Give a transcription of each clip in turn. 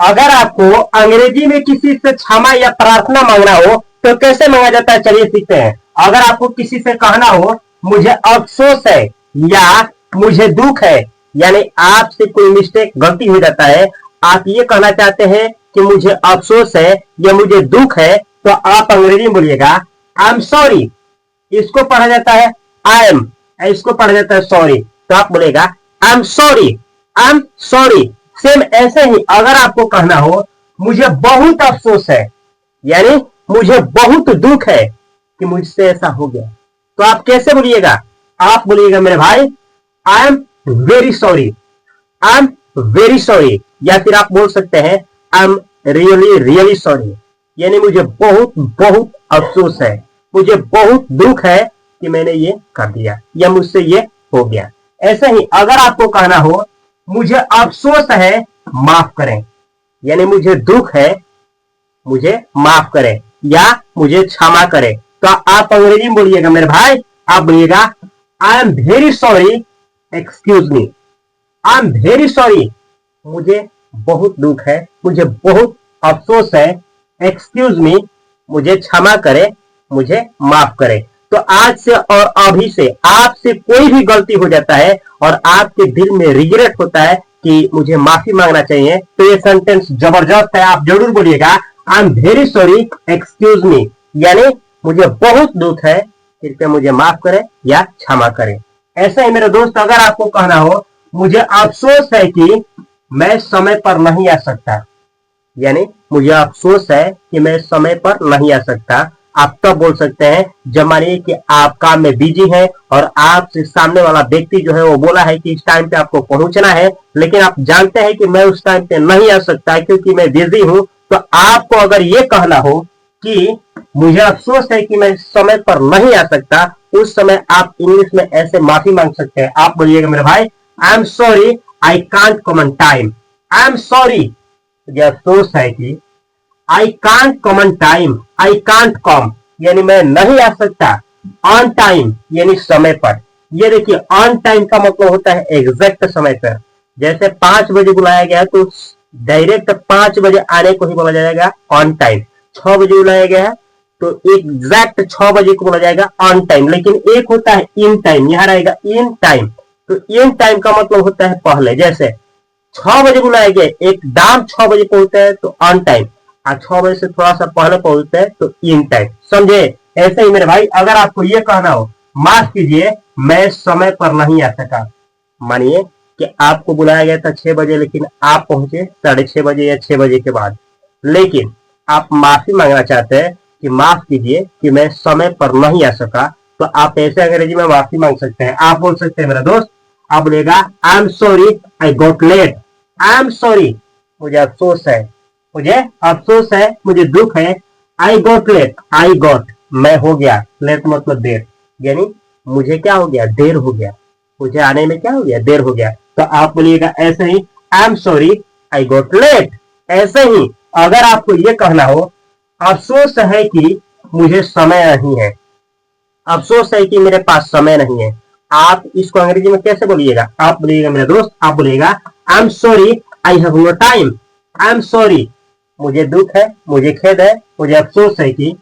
अगर आपको अंग्रेजी में किसी से क्षमा या प्रार्थना मांगना हो तो कैसे मांगा जाता है, चलिए सीखते हैं। अगर आपको किसी से कहना हो मुझे अफसोस है या मुझे दुख है, यानी आपसे कोई मिस्टेक गलती हो जाता है, आप ये कहना चाहते हैं कि मुझे अफसोस है या मुझे दुख है, तो आप अंग्रेजी में बोलिएगा आई एम सॉरी। इसको पढ़ा जाता है आई एम, इसको पढ़ा जाता है सॉरी, तो आप बोलेगा I am sorry, I am sorry. Same ऐसे ही अगर आपको कहना हो मुझे बहुत अफसोस है, यानी मुझे बहुत दुख है कि मुझसे ऐसा हो गया, तो आप कैसे बोलिएगा, आप बोलिएगा मेरे भाई I am very sorry, I am very sorry. या फिर आप बोल सकते हैं I am really really sorry, यानी मुझे बहुत बहुत अफसोस है, मुझे बहुत दुख है कि मैंने ये कर दिया या मुझसे ये हो गया। ऐसे ही अगर आपको कहना हो मुझे अफसोस है माफ करें, यानी मुझे दुख है मुझे माफ करें या मुझे क्षमा करें, तो आप अंग्रेजी में बोलिएगा मेरे भाई, आप बोलिएगा I am very sorry excuse me, I am very sorry, मुझे बहुत दुख है, मुझे बहुत अफसोस है, एक्सक्यूज मी, मुझे क्षमा करें, मुझे माफ करें। तो आज से और अभी से आपसे कोई भी गलती हो जाता है और आपके दिल में रिग्रेट होता है कि मुझे माफी मांगना चाहिए, तो ये सेंटेंस जबरदस्त है, आप जरूर बोलिएगा I am very sorry excuse me, यानी मुझे बहुत दुख है, कृपया मुझे माफ करें या क्षमा करें। ऐसा ही मेरे दोस्त अगर आपको कहना हो मुझे अफसोस है कि मैं समय पर नहीं आ सकता, यानी मुझे अफसोस है कि मैं समय पर नहीं आ सकता, आप तब बोल सकते हैं जब मानिए कि आप काम में बिजी हैं और आपसे सामने वाला व्यक्ति जो है वो बोला है कि इस टाइम पे आपको पहुंचना है, लेकिन आप जानते हैं कि मैं उस टाइम पे नहीं आ सकता क्योंकि मैं बिजी हूं, तो आपको अगर ये कहना हो कि मुझे अफसोस है कि मैं समय पर नहीं आ सकता, उस समय आप इंग्लिश में ऐसे माफी मांग सकते हैं। आप बोलिएगा मेरे भाई आई am sorry I can't come on time, I am sorry, मुझे अफसोस है कि I can't come on time, I can't come यानी मैं नहीं आ सकता, ऑन टाइम यानी समय पर। ये देखिए ऑन टाइम का मतलब होता है एग्जैक्ट समय पर, जैसे 5 बजे बुलाया गया तो डायरेक्ट 5 बजे आने को ही बोला जाएगा ऑन टाइम, 6 बजे बुलाया गया है तो एग्जैक्ट 6 बजे को बोला जाएगा ऑन टाइम। लेकिन एक होता है इन टाइम, यहां रहेगा इन टाइम, तो इन टाइम का मतलब होता है पहले, जैसे 6 बजे बुलाया गया एकदम 6 बजे पहुंचता है तो ऑन टाइम, और 6 बजे से थोड़ा सा पहले पहुंचते हैं तो इन टाइम, समझे। ऐसे ही मेरे भाई अगर आपको ये कहना हो माफ कीजिए मैं समय पर नहीं आ सका, मानिए कि आपको बुलाया गया था 6 बजे लेकिन आप पहुंचे 6:30 बजे या 6 बजे के बाद, लेकिन आप माफी मांगना चाहते हैं कि माफ कीजिए कि मैं समय पर नहीं आ सका, तो आप ऐसे अंग्रेजी में माफी मांग सकते हैं। आप बोल सकते हैं मेरा दोस्त, आप बोलेगा I am sorry I got late, I am sorry मुझे अफसोस है, मुझे अफसोस है, मुझे दुख है, I got late, I got मैं हो गया, लेट मतलब देर, यानी मुझे क्या हो गया, देर हो गया, मुझे आने में क्या हो गया, देर हो गया, तो आप बोलिएगा ऐसे ही I am sorry I got late. ऐसे ही अगर आपको ये कहना हो अफसोस है कि मुझे समय नहीं है, अफसोस है कि मेरे पास समय नहीं है, आप इसको अंग्रेजी में कैसे बोलिएगा, आप बोलिएगा मेरे दोस्त, आप बोलिएगा I am sorry I have no time, I am sorry मुझे दुख है, मुझे खेद है, मुझे अफसोस है कि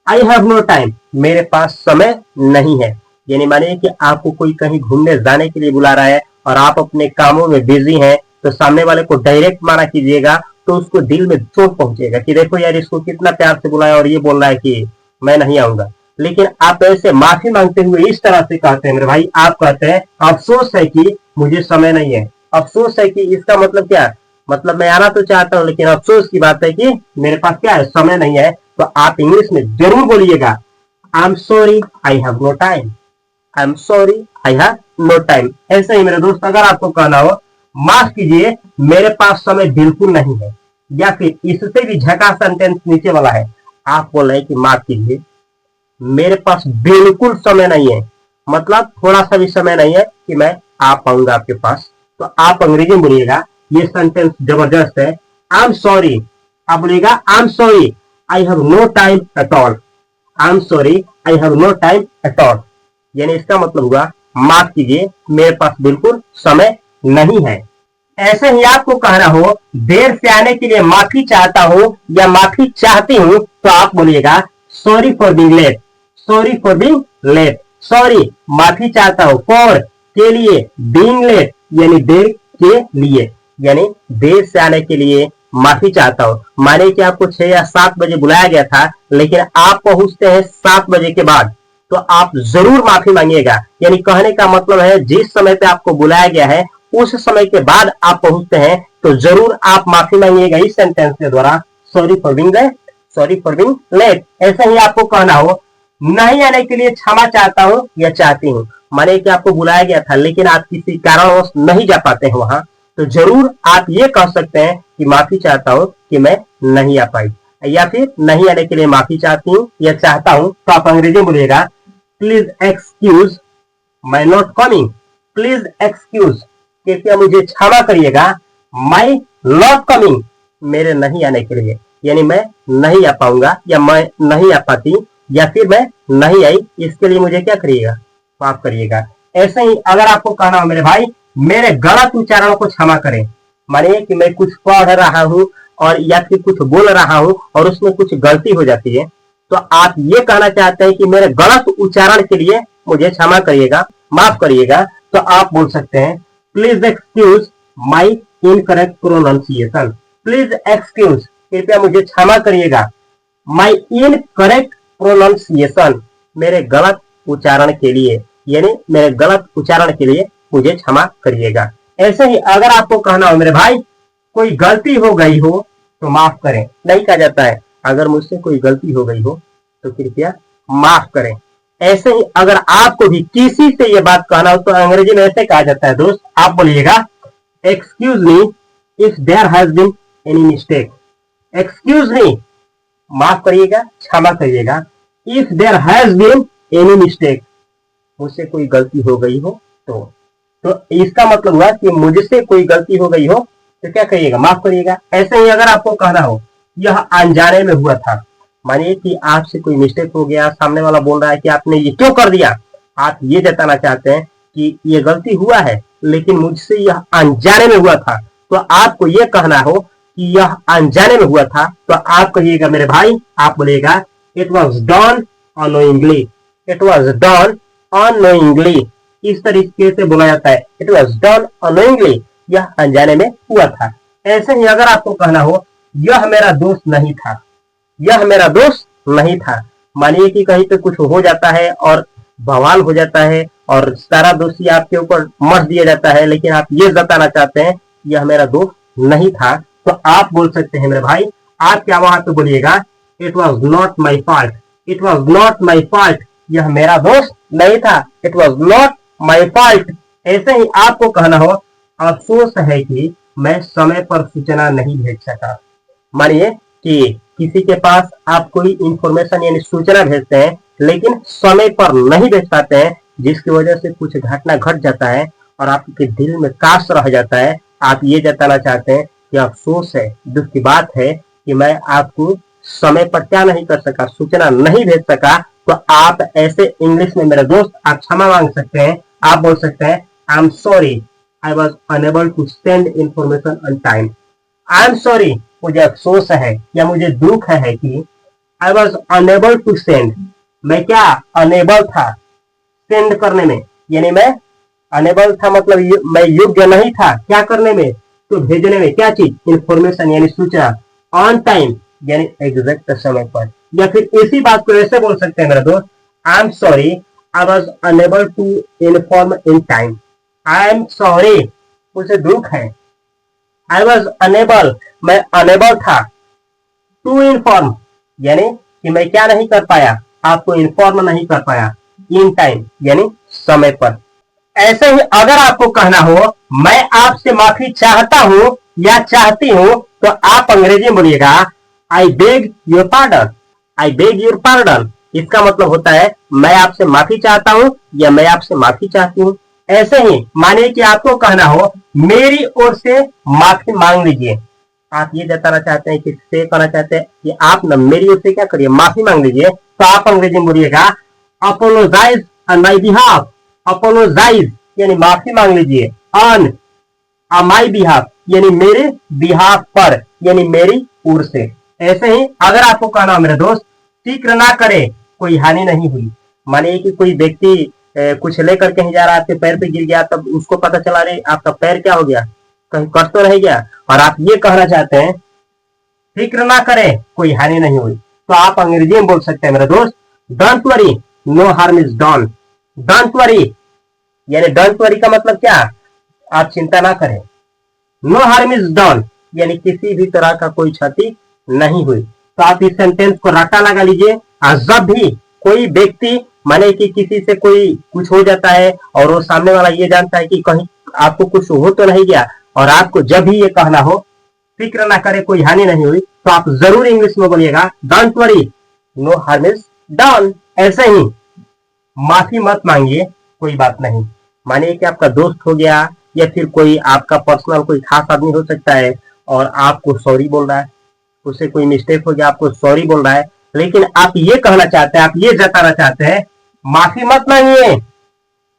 आई हैव नो टाइम मेरे पास समय नहीं है, यानी मानिए कि आपको कोई कहीं घूमने जाने के लिए बुला रहा है और आप अपने कामों में बिजी हैं, तो सामने वाले को डायरेक्ट माना कीजिएगा तो उसको दिल में चोट पहुंचेगा कि देखो यार इसको कितना प्यार से बुलाया और ये बोल रहा है कि मैं नहीं आऊंगा। लेकिन आप ऐसे माफी मांगते हुए इस तरह से कहते हैं मेरे भाई, आप कहते हैं अफसोस है कि मुझे समय नहीं है, अफसोस है कि इसका मतलब क्या है, मतलब मैं आना तो चाहता हूं लेकिन अफसोस की बात है कि मेरे पास क्या है, समय नहीं है, तो आप इंग्लिश में जरूर बोलिएगा I am sorry I have no time, I am sorry I have no time. ऐसे ही मेरे दोस्त अगर आपको कहना हो माफ कीजिए मेरे पास समय बिल्कुल नहीं है, या फिर इससे भी झकास सेंटेंस नीचे वाला है, आप बोल रहे हैं कि माफ कीजिए मेरे पास बिल्कुल समय नहीं है, मतलब थोड़ा सा भी समय नहीं है कि मैं आ पाऊंगा आपके पास, तो आप अंग्रेजी में बोलिएगा, ये सेंटेंस जबरदस्त है, आई एम सॉरी, आप बोलिएगा I am sorry I have no time at all, I am sorry I have no time at all, यानी इसका मतलब हुआ माफ कीजिए मेरे पास बिल्कुल समय नहीं है। ऐसे ही आपको कहना हो देर से आने के लिए माफी चाहता हूं या माफी चाहती हूं, तो आप बोलिएगा sorry for being late, sorry for being late. Sorry माफी चाहता हूं, फॉर के लिए, बीइंग लेट यानी देर के लिए, यानी देर से आने के लिए माफी चाहता हूं। माने कि आपको 6 या 7 बजे बुलाया गया था, लेकिन आप पहुंचते हैं 7 बजे के बाद, तो आप जरूर माफी मांगिएगा। यानी कहने का मतलब है जिस समय पे आपको बुलाया गया है उस समय के बाद आप पहुंचते हैं तो जरूर आप माफी मांगिएगा इस सेंटेंस के द्वारा, sorry for being late, sorry for being late. ऐसा ही आपको कहना हो नहीं आने के लिए क्षमा चाहता हूं या चाहती हूं। माने कि आपको बुलाया गया था लेकिन आप किसी कारणवश नहीं जा पाते हैं वहां, तो जरूर आप ये कह सकते हैं कि माफी चाहता हूं कि मैं नहीं आ पाई, या फिर नहीं आने के लिए माफी चाहती हूँ या चाहता हूं, तो आप अंग्रेजी में बोलिएगा please excuse my not coming, please excuse कृपया मुझे क्षमा करिएगा, माई नॉट कमिंग मेरे नहीं आने के लिए, यानी मैं नहीं आ पाऊंगा या मैं नहीं आ पाती या फिर मैं नहीं आई, इसके लिए मुझे क्या करिएगा, माफ करिएगा। ऐसे ही अगर आपको कहना हो मेरे भाई मेरे गलत उच्चारण को क्षमा करें, मानिए कि मैं कुछ पढ़ रहा हूं और या फिर कुछ बोल रहा हूं और उसमें कुछ गलती हो जाती है, तो आप ये कहना चाहते हैं कि मेरे गलत उच्चारण के लिए मुझे क्षमा करिएगा, माफ करिएगा, तो आप बोल सकते हैं please excuse my incorrect pronunciation, please excuse कृपया मुझे क्षमा करिएगा, माई इनकरेक्ट प्रोनाउंसिएशन मेरे गलत उच्चारण के लिए, यानी मेरे गलत उच्चारण के लिए मुझे क्षमा करिएगा। ऐसे ही अगर आपको कहना हो मेरे भाई कोई गलती हो गई हो तो माफ करें, नहीं कहा जाता है अगर मुझसे कोई गलती हो गई हो तो कृपया माफ करें। ऐसे ही अगर आपको भी किसी से ये बात कहना हो तो अंग्रेजी में ऐसे कहा जाता है दोस्त, आप बोलिएगा excuse me if there has been any mistake, excuse me माफ करिएगा, क्षमा करिएगा, if there has been any mistake मुझसे कोई गलती हो गई हो तो इसका मतलब हुआ कि मुझसे कोई गलती हो गई हो तो क्या करिएगा, माफ करिएगा। ऐसे ही अगर आपको कहना हो यह अनजाने में हुआ था, मानिए कि आपसे कोई मिस्टेक हो गया, सामने वाला बोल रहा है कि आपने ये क्यों कर दिया, आप ये जताना चाहते हैं कि ये गलती हुआ है लेकिन मुझसे यह अनजाने में हुआ था, तो आपको ये कहना हो कि यह अनजाने में हुआ था, तो आप कहिएगा मेरे भाई, आप बोलिएगा it was done annoyingly, it was done annoyingly, इस तरीके से बोला जाता है इट वॉज डन अनोइंगली, यह अनजाने में हुआ था। ऐसे ही अगर आपको कहना हो यह मेरा दोस्त नहीं था, यह मेरा दोस्त नहीं था, मानिए कि कहीं पे कुछ हो जाता है और बवाल हो जाता है और सारा दोषी आपके ऊपर मर दिया जाता है, लेकिन आप ये बताना चाहते हैं यह मेरा दोस्त नहीं था, तो आप बोल सकते हैं मेरे भाई, आप क्या वहां पे बोलिएगा it was not my fault, it was not my fault, यह मेरा दोस्त नहीं था, it was not my fault. ऐसे ही आपको कहना हो अफसोस है कि मैं समय पर सूचना नहीं भेज सका, मानिए कि किसी के पास आप कोई इंफॉर्मेशन यानी सूचना भेजते हैं लेकिन समय पर नहीं भेज पाते हैं, जिसकी वजह से कुछ घटना घट जाता है और आपके दिल में काश रह जाता है, आप ये जताना चाहते हैं कि अफसोस है, दुख की बात है कि मैं आपको समय पर क्या नहीं कर सका, सूचना नहीं भेज सका, तो आप ऐसे इंग्लिश में मेरे दोस्त आप क्षमा मांग सकते हैं, आप बोल सकते हैं I am sorry I was unable to send information on time, I am sorry मुझे अफसोस है या मुझे दुख है कि I was unable to send, मैं क्या अनेबल था सेंड करने में, यानी मैं अनेबल था मतलब मैं योग्य नहीं था क्या करने में, तो भेजने में, क्या चीज, इंफॉर्मेशन यानी सूचना, ऑन टाइम यानी एग्जैक्ट समय पर। या फिर इसी बात को ऐसे बोल सकते हैं मेरे दोस्त, I am sorry I was unable to inform in time, I am sorry मुझे दुख है, आई वॉज अनेबल मैं अनेबल था, टू इन्फॉर्म यानी कि मैं क्या नहीं कर पाया, आपको इन्फॉर्म नहीं कर पाया, इन टाइम यानी समय पर। ऐसे ही अगर आपको कहना हो मैं आपसे माफी चाहता हूं या चाहती हूं, तो आप अंग्रेजी में बोलिएगा I beg your pardon, I beg your pardon, इसका मतलब होता है मैं आपसे माफी चाहता हूं या मैं आपसे माफी चाहती हूं। ऐसे ही मानिए कि आपको कहना हो मेरी ओर से माफी मांग लीजिए, आप ये जताना चाहते हैं, किससे कहना चाहते हैं कि आप न मेरी ओर से क्या करिए, माफी मांग लीजिए, तो आप अंग्रेजी में बोलिएगा apologise on my behalf, apologise यानी माफी मांग लीजिए, ऑन माई बिहाफ यानी मेरे बिहाफ पर, यानी मेरी ओर से। ऐसे ही अगर आपको कहना हो मेरे दोस्त, फिक्र ना करे कोई हानि नहीं हुई, मानिए कि कोई व्यक्ति कुछ लेकर कहीं जा रहा है, आपके पैर पे गिर गया, तब उसको पता चला रे आपका पैर क्या हो गया, कहीं कट तो नहीं गया, और आप ये कहना चाहते हैं फिक्र ना करें कोई हानि नहीं हुई, तो आप अंग्रेजी में बोल सकते हैं मेरे दोस्त, don't worry no harm is done. Don't worry यानी डोंट वरी का मतलब क्या, आप चिंता ना करें। नो हार्म इज डन यानी किसी भी तरह का कोई क्षति नहीं हुई। तो आप इस सेंटेंस को रटा लगा लीजिए। जब भी कोई व्यक्ति माने कि किसी से कोई कुछ हो जाता है और वो सामने वाला ये जानता है कि कहीं आपको कुछ हो तो नहीं गया, और आपको जब भी ये कहना हो फिक्र ना करे कोई हानि नहीं हुई, तो आप जरूर इंग्लिश में बोलिएगा don't worry no harm is done. ऐसे ही माफी मत मांगिए कोई बात नहीं, मानिए कि आपका दोस्त हो गया या फिर कोई आपका पर्सनल कोई खास आदमी हो सकता है और आपको सॉरी बोल रहा है, उससे कोई मिस्टेक हो गया आपको सॉरी बोल रहा है, लेकिन आप ये कहना चाहते हैं, आप ये जताना चाहते हैं माफी मत मांगिए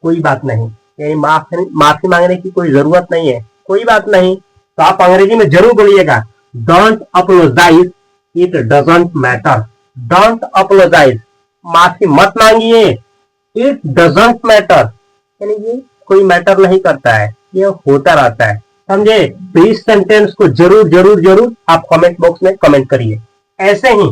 कोई बात नहीं, यानी माफी मांगने की कोई जरूरत नहीं है, कोई बात नहीं, तो आप अंग्रेजी में जरूर बोलिएगा don't apologise it doesn't matter. Don't apologise माफी मत मांगिए, इट डजंट मैटर यानी ये कोई मैटर नहीं करता है, ये होता रहता है, समझे। तो इस सेंटेंस को जरूर जरूर जरूर आप कमेंट बॉक्स में कमेंट करिए। ऐसे ही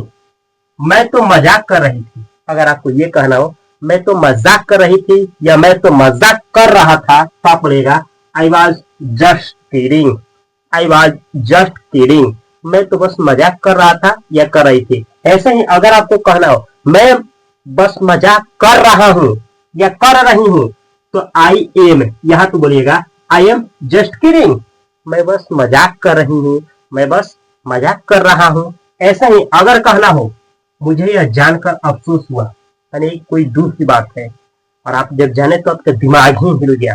मैं तो मजाक कर रही थी, अगर आपको ये कहना हो मैं तो मजाक कर रही थी या मैं तो मजाक कर रहा था, तो आप बोलेगा I was just kidding. I was just kidding, मैं तो बस मजाक कर रहा था या कर रही थी। ऐसे ही अगर आपको कहना हो मैं बस मजाक कर रहा हूं या कर रही हूं, तो आई एम, यहां तो बोलिएगा आई एम जस्ट किडिंग, मैं बस मजाक कर रही हूं, मैं बस मजाक कर रहा हूं। ऐसा ही अगर कहना हो मुझे यह जानकर अफसोस हुआ, यानी कोई दुख की बात है और आप जब जाने तो आपका दिमाग ही हिल गया,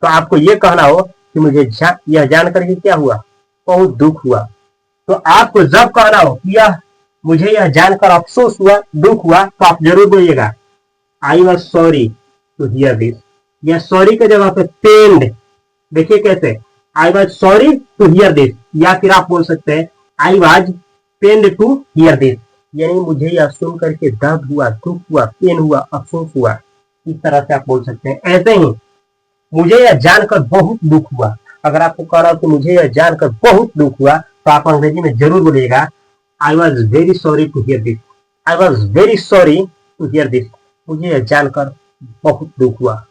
तो आपको यह कहना हो कि मुझे यह जानकर के क्या हुआ, बहुत दुख हुआ, तो आपको जब कहना हो कि यह मुझे यह जानकर अफसोस हुआ, दुख हुआ, तो आप जरूर बोलिएगा I was sorry to hear this. यह सॉरी के जगह पे पेन्ड, देखिए कैसे, I was sorry to hear this, या फिर आप बोल सकते हैं I was pained to hear this, यानी मुझे यह सुन करके दर्द हुआ, दुख हुआ, पेन हुआ, अफसोस हुआ, इस तरह से आप बोल सकते हैं। ऐसे ही मुझे यह जानकर बहुत दुख हुआ, अगर आपको कह रहा हो कि मुझे यह जानकर बहुत दुख हुआ, तो आप अंग्रेजी में जरूर बोलिएगा I was very sorry to hear this. I was very sorry to hear this, मुझे यह जानकर बहुत दुख हुआ।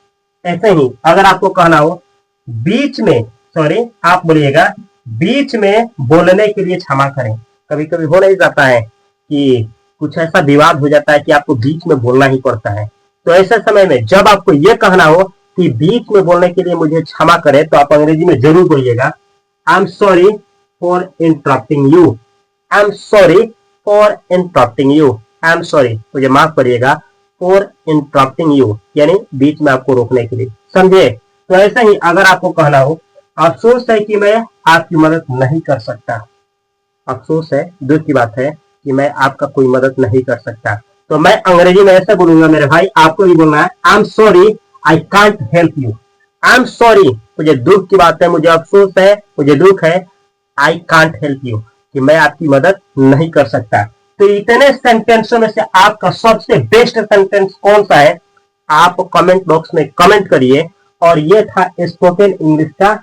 ऐसे ही अगर आपको कहना हो बीच में, सॉरी आप बोलिएगा बीच में बोलने के लिए क्षमा करें। कभी कभी हो नहीं जाता है कि कुछ ऐसा विवाद हो जाता है कि आपको बीच में बोलना ही पड़ता है, तो ऐसे समय में जब आपको यह कहना हो कि बीच में बोलने के लिए मुझे क्षमा करें, तो आप अंग्रेजी में जरूर बोलिएगा I am sorry for interrupting you. I am sorry for interrupting you, I am sorry, मुझे माफ करिएगा, फॉर इंटरप्टिंग यू यानी बीच में आपको रोकने के लिए, समझे। तो ऐसा ही अगर आपको कहना हो अफसोस है कि मैं आपकी मदद नहीं कर सकता, अफसोस है, दुख की बात है कि मैं आपका कोई मदद नहीं कर सकता, तो मैं अंग्रेजी में ऐसे बोलूंगा मेरे भाई, आपको भी बोलना है आई am sorry I can't help you. I am sorry, मुझे दुख की बात है, मुझे अफसोस है, मुझे दुख है, आई कांट हेल्प यू कि मैं आपकी मदद नहीं कर सकता। तो इतने सेंटेंसों में से आपका सबसे बेस्ट सेंटेंस कौन सा है, आप कमेंट बॉक्स में कमेंट करिए। और ये था स्पोकन इंग्लिश का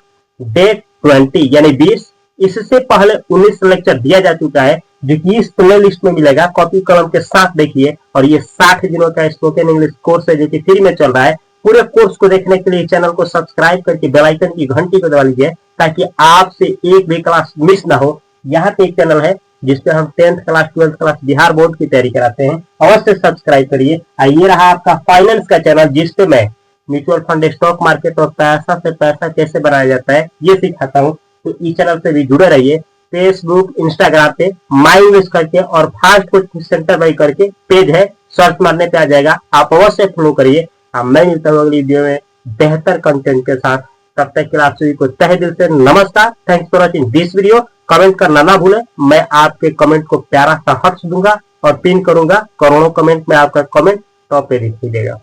डे 20 यानी 20। इससे पहले 19 लेक्चर दिया जा चुका है, जो कि इस प्ले लिस्ट में मिलेगा, कॉपी कलम के साथ देखिए। और ये 60 दिनों का स्पोकन इंग्लिश कोर्स है जो कि फ्री में चल रहा है। पूरे कोर्स को देखने के लिए चैनल को सब्सक्राइब करके बेल आइकन की घंटी को दबा लीजिए, ताकि आपसे एक भी क्लास मिस ना हो। यहाँ पे एक चैनल है जिसपे हम 10th class 12th class Bihar board की तैयारी कराते हैं, अवश्य सब्सक्राइब करिए। ये रहा आपका फाइनेंस का चैनल, जिसपे मैं म्यूचुअल फंड, स्टॉक मार्केट और पैसा से पैसा कैसे बनाया जाता है ये सिखाता हूँ। तो इस चैनल से भी जुड़े रहिए। फेसबुक, इंस्टाग्राम पे माई इंग्लिश करके और फास्ट कोचिंग सेंटर बाई करके पेज है, सर्च मारने पे आ जाएगा, आप अवश्य फॉलो करिए। मैं मिलता हूँ अगली वीडियो में बेहतर कंटेंट के साथ। तब तक के लिए आप सभी को तहे दिल से नमस्कार। Thanks for watching this video. Comment करना ना भूलें, मैं आपके कमेंट को प्यारा सा हर्ष दूंगा और पिन करूंगा। करोड़ों कमेंट में आपका कमेंट टॉप पे दिख देगा।